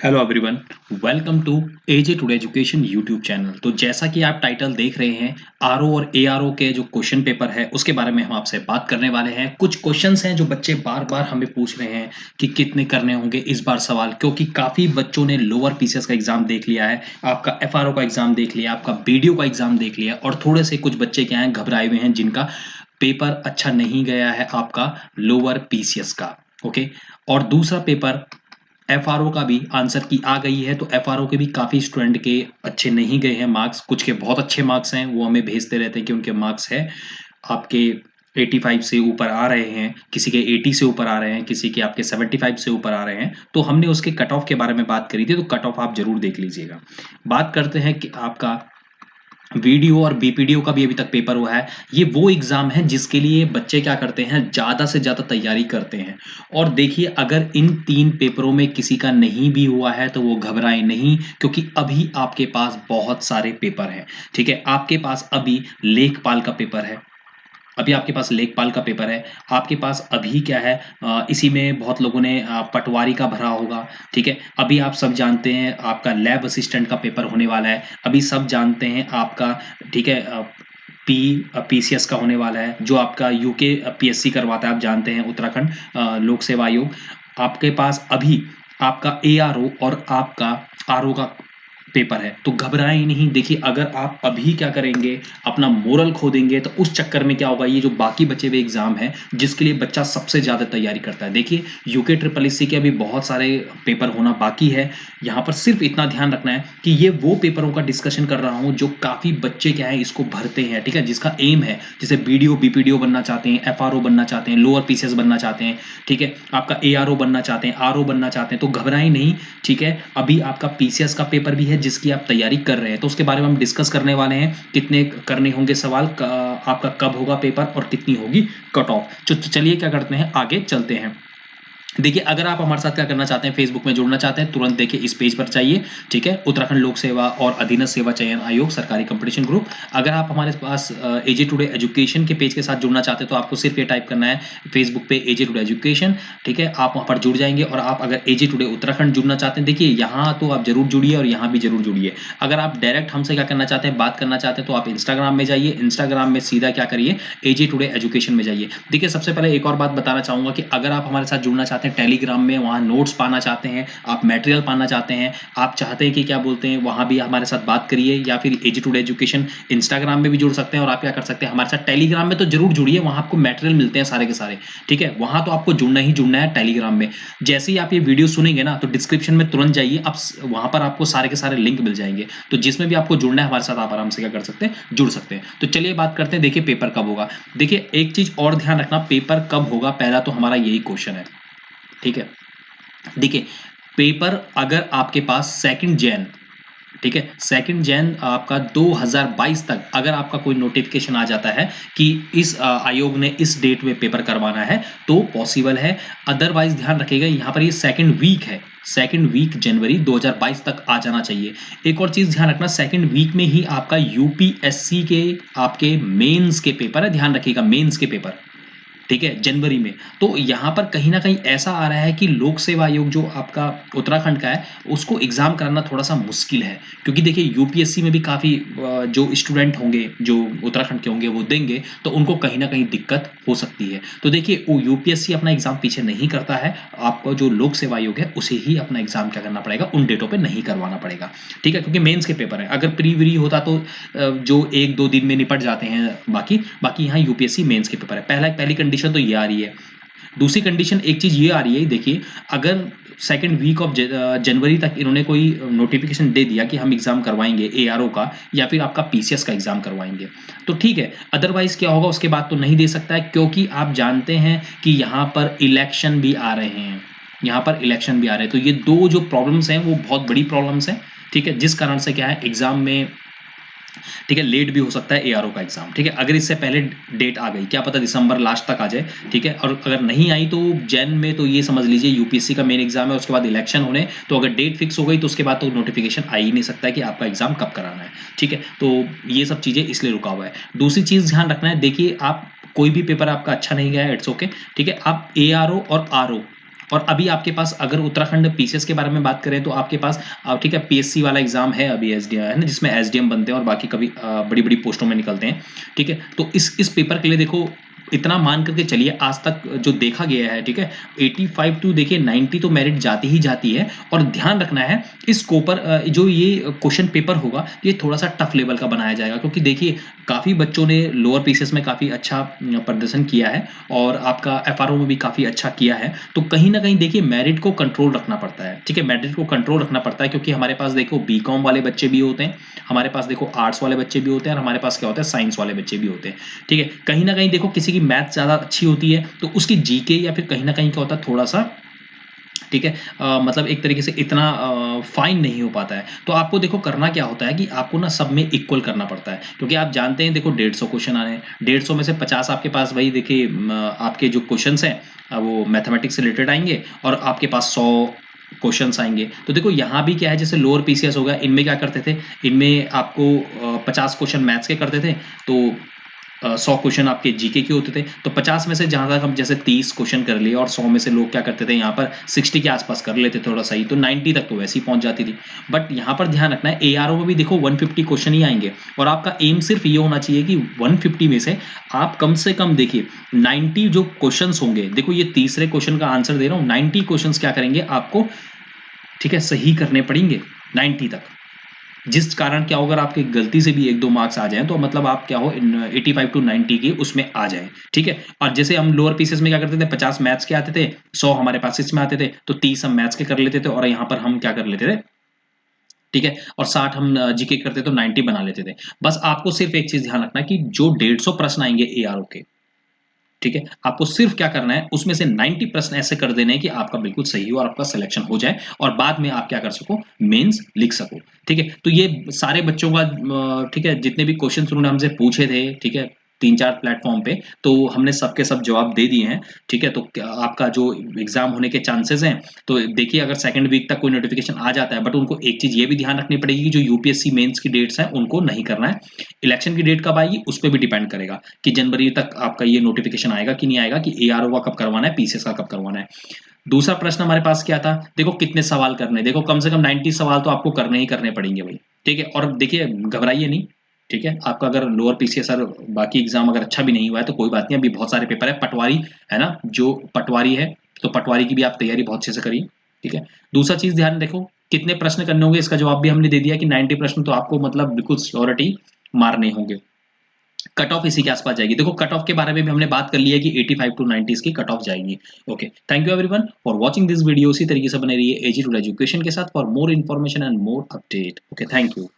Hello everyone, welcome to AJ today education YouTube channel. तो जैसा कि आप टाइटल देख रहे हैं, आरओ और एआरओ के जो क्वेश्चन पेपर है उसके बारे में हम आपसे बात करने वाले हैं। कुछ क्वेश्चंस हैं जो बच्चे बार-बार हमें पूछ रहे हैं कि कितने करने होंगे इस बार सवाल, क्योंकि काफ़ी बच्चों ने लोअर पीसीएस का एग्ज़ाम देख लिया है, आपका एफआरओ का एग्ज़ाम देख लिया, आपका बीडीओ का एग्ज़ाम देख लिया और थोड़े से कुछ बच्चे क्या हैं घबराए हुए हैं जिनका पेपर अच्छा नहीं गया है आपका लोअर पीसीएस का। ओके, और दूसरा पेपर एफआरओ का भी आंसर की आ गई है, तो एफआरओ के भी काफ़ी स्टूडेंट के अच्छे नहीं गए हैं मार्क्स, कुछ के बहुत अच्छे मार्क्स हैं, वो हमें भेजते रहते हैं कि उनके मार्क्स है आपके 85 से ऊपर आ रहे हैं, किसी के 80 से ऊपर आ रहे हैं, किसी के आपके 75 से ऊपर आ रहे हैं। तो हमने उसके कट ऑफ के बारे में बात करी थी, तो कट ऑफ आप ज़रूर देख लीजिएगा। बात करते हैं कि आपका वीडियो और बीपीडीओ का भी अभी तक पेपर हुआ है। ये वो एग्ज़ाम है जिसके लिए बच्चे क्या करते हैं, ज़्यादा से ज़्यादा तैयारी करते हैं। और देखिए, अगर इन 3 पेपरों में किसी का नहीं भी हुआ है तो वो घबराएँ नहीं, क्योंकि अभी आपके पास बहुत सारे पेपर हैं, ठीक है? आपके पास अभी लेखपाल का पेपर है, अभी आपके पास लेखपाल का पेपर है, आपके पास अभी क्या है, इसी में बहुत लोगों ने पटवारी का भरा होगा, ठीक है? अभी आप सब जानते हैं आपका लैब असिस्टेंट का पेपर होने वाला है, अभी सब जानते हैं आपका, ठीक है, पीसीएस का होने वाला है, जो आपका यूके पीएससी करवाता है, आप जानते हैं उत्तराखंड लोक सेवा आयोग। आपके पास अभी आपका एआरओ और आपका आरओ का पेपर है, तो घबराएं ही नहीं। देखिए, अगर आप अभी क्या करेंगे, अपना मोरल खो देंगे, तो उस चक्कर में क्या होगा, ये जो बाकी बचे हुए एग्जाम है जिसके लिए बच्चा सबसे ज़्यादा तैयारी करता है। देखिए, यूके ट्रिपल एससी के अभी बहुत सारे पेपर होना बाकी है। यहाँ पर सिर्फ इतना ध्यान रखना है कि ये वो पेपरों का डिस्कशन कर रहा हूँ जो काफ़ी बच्चे क्या है इसको भरते हैं, ठीक है, जिसका एम है, जैसे बीडीओ बीपीडीओ बनना चाहते हैं, एफआरओ बनना चाहते हैं, लोअर पीसीएस बनना चाहते हैं, ठीक है, आपका एआरओ बनना चाहते हैं, आरओ बनना चाहते हैं, तो घबराएं नहीं, ठीक है। अभी आपका पीसीएस का पेपर भी है जिसकी आप तैयारी कर रहे हैं, तो उसके बारे में हम डिस्कस करने वाले हैं। कितने करने होंगे सवाल, आपका कब होगा पेपर और कितनी होगी कट ऑफ। तो चलिए क्या करते हैं, आगे चलते हैं। देखिए, अगर आप हमारे साथ क्या करना चाहते हैं, फेसबुक में जुड़ना चाहते हैं, तुरंत देखिए इस पेज पर चाहिए, ठीक है, उत्तराखंड लोक सेवा और अधीनस्थ सेवा चयन आयोग सरकारी कंपटीशन ग्रुप। अगर आप हमारे पास एजे टुडे एजुकेशन के पेज के साथ जुड़ना चाहते हैं तो आपको सिर्फ ये टाइप करना है फेसबुक पे एजे टुडे एजुकेशन, ठीक है, आप वहाँ पर जुड़ जाएंगे। और आप अगर एजे टुडे उत्तराखंड जुड़ना चाहते हैं, देखिए यहाँ तो आप जरूर जुड़िए और यहाँ भी जरूर जुड़िए। अगर आप डायरेक्ट हमसे क्या करना चाहते हैं, बात करना चाहते हैं, तो आप इंस्टाग्राम में जाइए, इंस्टाग्राम में सीधा क्या करिए, एजे टुडे एजुकेशन में जाइए। देखिए, सबसे पहले एक और बात बताना चाहूंगा कि अगर आप हमारे साथ जुड़ना चाहते हैं टेलीग्राम में, वहाँ नोट्स पाना चाहते हैं, आप मटेरियल पाना चाहते हैं, आप चाहते हैं कि क्या बोलते हैं वहाँ भी हमारे साथ बात करिए, या फिर एजे टुडे एजुकेशन इंस्टाग्राम में भी जुड़ सकते हैं। और आप क्या कर सकते हैं, हमारे साथ टेलीग्राम में तो जरूर जुड़िए, वहाँ आपको मटेरियल मिलते हैं सारे के सारे, ठीक है, वहाँ तो आपको जुड़ना ही जुड़ना है टेलीग्राम में। जैसे ही आप ये वीडियो सुनेंगे ना, तो डिस्क्रिप्शन में तुरंत जाइए, आप वहाँ पर आपको सारे के सारे लिंक मिल जाएंगे, तो जिसमें भी आपको जुड़ना है हमारे साथ आप आराम से क्या कर सकते हैं, जुड़ सकते हैं। तो चलिए बात करते हैं, देखिए पेपर कब होगा। देखिए, एक चीज और ध्यान रखना, पेपर कब होगा पहला तो हमारा यही क्वेश्चन है, ठीक है। देखिए, पेपर अगर आपके पास 2 जैन, ठीक है, 2 जैन आपका 2022 तक अगर आपका कोई नोटिफिकेशन आ जाता है कि इस आयोग ने इस डेट में पेपर करवाना है, तो पॉसिबल है। अदरवाइज ध्यान रखिएगा, यहाँ पर ये सेकंड वीक है, सेकंड वीक जनवरी 2022 तक आ जाना चाहिए। एक और चीज ध्यान रखना, सेकंड वीक में ही आपका यूपीएससी के आपके मेंस के पेपर है, ध्यान रखिएगा मेंस के पेपर, ठीक है, जनवरी में। तो यहाँ पर कहीं ना कहीं ऐसा आ रहा है कि लोक सेवा आयोग जो आपका उत्तराखंड का है उसको एग्जाम कराना थोड़ा सा मुश्किल है, क्योंकि देखिए यूपीएससी में भी काफ़ी जो स्टूडेंट होंगे जो उत्तराखंड के होंगे वो देंगे, तो उनको कहीं ना कहीं दिक्कत हो सकती है। तो देखिए, वो यूपीएससी अपना एग्जाम पीछे नहीं करता है, आपको जो लोक सेवा आयोग है उसे ही अपना एग्जाम क्या करना पड़ेगा, उन डेटों पर नहीं करवाना पड़ेगा, ठीक है, क्योंकि मेन्स के पेपर है। अगर प्री वी होता तो जो 1-2 दिन में निपट जाते हैं, बाकी बाकी यहाँ यूपीएससी मेंस के पेपर है। पहली कंडीशन तो ये आ रही है। दूसरी कंडीशन एक चीज ये आ रही है, देखिए, अगर सेकंड वीक ऑफ जनवरी तक इन्होंने कोई नोटिफिकेशन दे दिया कि हम एग्जाम करवाएंगे एआरओ का या फिर आपका पीसीएस का एग्जाम करवाएंगे, तो ठीक है। अदरवाइज क्या होगा, उसके बाद तो नहीं दे सकता है, क्योंकि आप जानते हैं कि यहाँ पर इलेक्शन भी आ रहे हैं, यहाँ पर इलेक्शन भी आ रहे हैं। तो ये दो जो प्रॉब्लम्स हैं वो बहुत बड़ी प्रॉब्लम्स हैं, ठीक है, जिस कारण से क्या है एग्जाम में, ठीक है, लेट भी हो सकता है एआरओ का एग्जाम, ठीक है। अगर इससे पहले डेट आ गई, क्या पता दिसंबर लास्ट तक आ जाए, ठीक है, और अगर नहीं आई तो जैन में तो ये समझ लीजिए यूपीएससी का मेन एग्जाम है, उसके बाद इलेक्शन होने, तो अगर डेट फिक्स हो गई तो उसके बाद तो नोटिफिकेशन आ ही नहीं सकता है कि आपका एग्जाम कब कराना है, ठीक है। तो ये सब चीजें इसलिए रुका हुआ है। दूसरी चीज ध्यान रखना है, देखिए, आप कोई भी पेपर आपका अच्छा नहीं गया है, इट्स ओके, ठीक है, आप एआरओ और आरओ और अभी आपके पास अगर उत्तराखंड पीसीएस के बारे में बात करें तो आपके पास ठीक है पीएससी वाला एग्जाम है अभी एसडीएम है ना, जिसमें एसडीएम बनते हैं और बाकी कभी बड़ी बड़ी पोस्टों में निकलते हैं। ठीक है, तो इस पेपर के लिए देखो इतना मान करके चलिए आज तक जो देखा गया है, ठीक है 85 टू देखिए 90 तो मेरिट जाती ही जाती है। और ध्यान रखना है इस कोपर जो ये क्वेश्चन पेपर होगा ये थोड़ा सा टफ लेवल का बनाया जाएगा, क्योंकि देखिए काफ़ी बच्चों ने लोअर पीसेस में काफ़ी अच्छा प्रदर्शन किया है और आपका एफआरओ में भी काफ़ी अच्छा किया है। तो कहीं ना कहीं देखिए मेरिट को कंट्रोल रखना पड़ता है। ठीक है, मेरिट को कंट्रोल रखना पड़ता है क्योंकि हमारे पास देखो बीकॉम वाले बच्चे भी होते हैं, हमारे पास देखो आर्ट्स वाले बच्चे भी होते हैं और हमारे पास क्या होता है साइंस वाले बच्चे भी होते हैं। ठीक है, कहीं ना कहीं देखो किसी की मैथ ज़्यादा अच्छी होती है तो उसकी जीके या फिर कहीं ना कहीं क्या होता है थोड़ा सा, ठीक है मतलब एक तरीके से इतना फाइन नहीं हो पाता है। तो आपको देखो करना क्या होता है कि आपको ना सब में इक्वल करना पड़ता है, क्योंकि आप जानते हैं देखो 150 क्वेश्चन आ रहे हैं, 150 में से 50 आपके पास वही देखिए आपके जो क्वेश्चंस हैं वो मैथमेटिक्स से रिलेटेड आएंगे और आपके पास 100 क्वेश्चंस आएंगे। तो देखो यहाँ भी क्या है, जैसे लोअर पीसीएस होगा इनमें क्या करते थे, इनमें आपको 50 क्वेश्चन मैथ्स के करते थे, तो 100 क्वेश्चन आपके जीके के होते थे। तो 50 में से जहां तक हम जैसे 30 क्वेश्चन कर लिए और 100 में से लोग क्या करते थे यहाँ पर 60 के आसपास कर लेते थोड़ा सही, तो 90 तक तो वैसे ही पहुंच जाती थी। बट यहाँ पर ध्यान रखना है एआरओ में भी देखो 150 क्वेश्चन ही आएंगे और आपका एम सिर्फ ये होना चाहिए कि 150 में से आप कम से कम देखिए 90 जो क्वेश्चन होंगे, देखो ये तीसरे क्वेश्चन का आंसर दे रहा हूँ, 90 क्वेश्चन क्या करेंगे आपको, ठीक है सही करने पड़ेंगे 90 तक। जिस कारण क्या होगा, अगर आपकी गलती से भी 1-2 मार्क्स आ जाएँ तो मतलब आप क्या हो 85 टू 90 की उसमें आ जाएँ, ठीक है? और जैसे हम लोअर पीसेस में क्या करते थे 50 मैथ्स के आते थे, 100 हमारे पास इसमें आते थे, तो 30 हम मैथ्स के कर लेते थे और यहाँ पर हम क्या कर लेते थे, ठीक है? और 60 हम जीके करते तो 90 बना लेते थे। बस आपको सिर्फ एक चीज़ ध्यान रखना है कि जो 150 प्रश्न आएँगे एआरओ के, ठीक है, आपको सिर्फ क्या करना है उसमें से 90 प्रश्न ऐसे कर देने हैं कि आपका बिल्कुल सही हो और आपका सिलेक्शन हो जाए और बाद में आप क्या कर सको मेंस लिख सको। ठीक है, तो ये सारे बच्चों का ठीक है जितने भी क्वेश्चन उन्होंने हमसे पूछे थे, ठीक है 3-4 प्लेटफॉर्म पे, तो हमने सबके सब जवाब दे दिए हैं। ठीक है, तो आपका जो एग्जाम होने के चांसेस हैं, तो देखिए अगर सेकंड वीक तक कोई नोटिफिकेशन आ जाता है, बट उनको एक चीज ये भी ध्यान रखनी पड़ेगी कि जो यूपीएससी मेंस की डेट्स हैं उनको नहीं करना है। इलेक्शन की डेट कब आएगी उस पर भी डिपेंड करेगा कि जनवरी तक आपका ये नोटिफिकेशन आएगा कि नहीं आएगा, कि एआरओ का कब करवाना है, पीसीएस का कब करवाना है। दूसरा प्रश्न हमारे पास क्या था, देखो कितने सवाल करने, देखो कम से कम 90 सवाल तो आपको करने ही करने पड़ेंगे भाई। ठीक है, और देखिए घबराइए नहीं, ठीक है आपका अगर लोअर पीसीएस और बाकी एग्जाम अगर अच्छा भी नहीं हुआ है तो कोई बात नहीं, अभी बहुत सारे पेपर है, पटवारी है ना, जो पटवारी है तो पटवारी की भी आप तैयारी बहुत अच्छे से करिए। ठीक है, दूसरा चीज ध्यान देखो कितने प्रश्न करने होंगे, इसका जवाब भी हमने दे दिया कि 90 प्रश्न तो आपको मतलब बिल्कुल श्योरिटी मारने होंगे। कट ऑफ इसी के आसपास जाएगी, देखो कट ऑफ के बारे में भी हमने बात कर ली है कि 85 टू 90 की कट ऑफ जाएगी। Okay, thank you everyone for watching this video. इसी तरीके से बने रहिए एजी टू एजुकेशन के साथ for more information and more update. Okay, thank you.